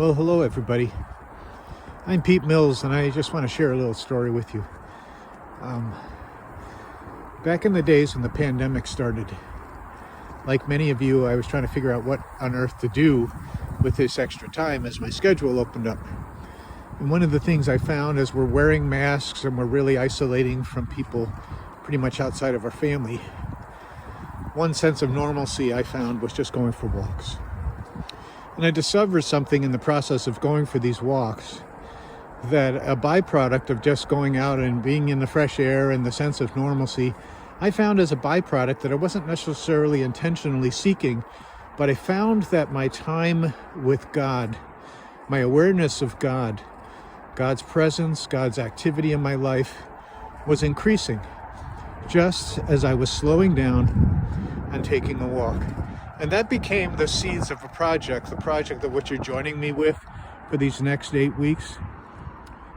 Well, hello everybody. I'm Pete Mills, and I just want to share a little story with you. Back in the days when the pandemic started, like many of you, I was trying to figure out what on earth to do with this extra time as my schedule opened up. And one of the things I found is we're wearing masks and we're really isolating from people pretty much outside of our family. One sense of normalcy I found was just going for walks. And I discovered something in the process of going for these walks, that a byproduct of just going out and being in the fresh air and the sense of normalcy, I found as a byproduct that I wasn't necessarily intentionally seeking, but I found that my time with God, my awareness of God, God's presence, God's activity in my life was increasing just as I was slowing down and taking a walk. And that became the seeds of the project of what you're joining me with for these next 8 weeks.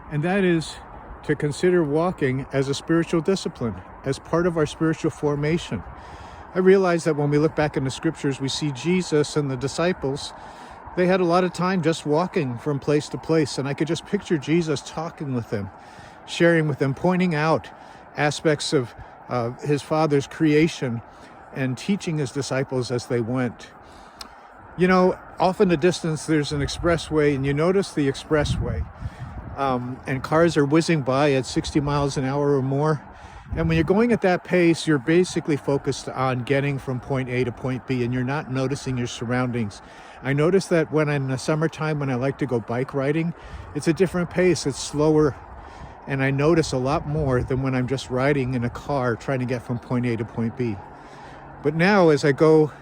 And that is to consider walking as a spiritual discipline, as part of our spiritual formation. I realize that when we look back in the scriptures, we see Jesus and the disciples, they had a lot of time just walking from place to place. And I could just picture Jesus talking with them, sharing with them, pointing out aspects of his Father's creation and teaching his disciples as they went. You know, off in the distance, there's an expressway, and you notice the expressway. And cars are whizzing by at 60 miles an hour or more. And when you're going at that pace, you're basically focused on getting from point A to point B, and you're not noticing your surroundings. I notice that when in the summertime, when I like to go bike riding, it's a different pace, it's slower. And I notice a lot more than when I'm just riding in a car trying to get from point A to point B. But now as I go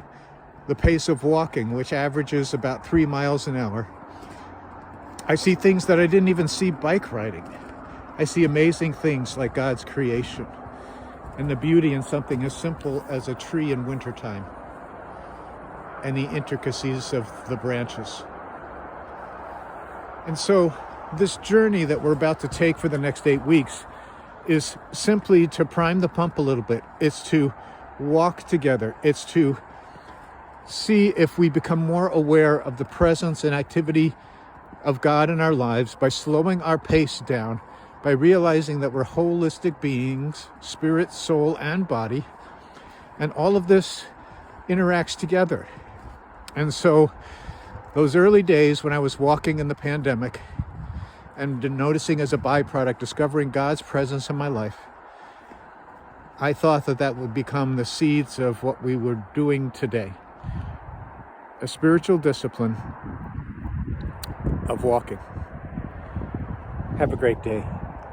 the pace of walking, which averages about 3 miles an hour, I see things that I didn't even see bike riding. I see amazing things like God's creation and the beauty in something as simple as a tree in wintertime and the intricacies of the branches. And so this journey that we're about to take for the next 8 weeks is simply to prime the pump a little bit. It's to walk together. It's to see if we become more aware of the presence and activity of God in our lives by slowing our pace down, by realizing that we're holistic beings, spirit, soul, and body, and all of this interacts together. And so those early days when I was walking in the pandemic and noticing as a byproduct, discovering God's presence in my life, I thought that that would become the seeds of what we were doing today. A spiritual discipline of walking. Have a great day.